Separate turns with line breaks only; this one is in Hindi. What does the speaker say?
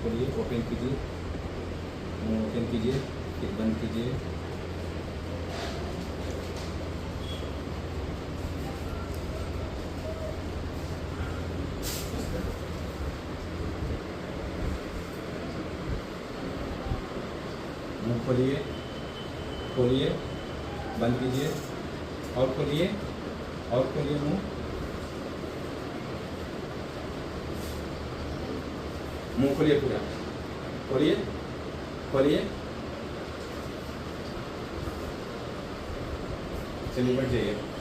खोलिए, ओपन कीजिए, मुँह ओपन कीजिए, फिर बंद कीजिए। मुँह खोलिए, खोलिए, बंद कीजिए, और खोलिए, और खोलिए मुँह। मुँह खोलिए पूरा, खोलिए, खोलिए। चलिए बैठ जाइए।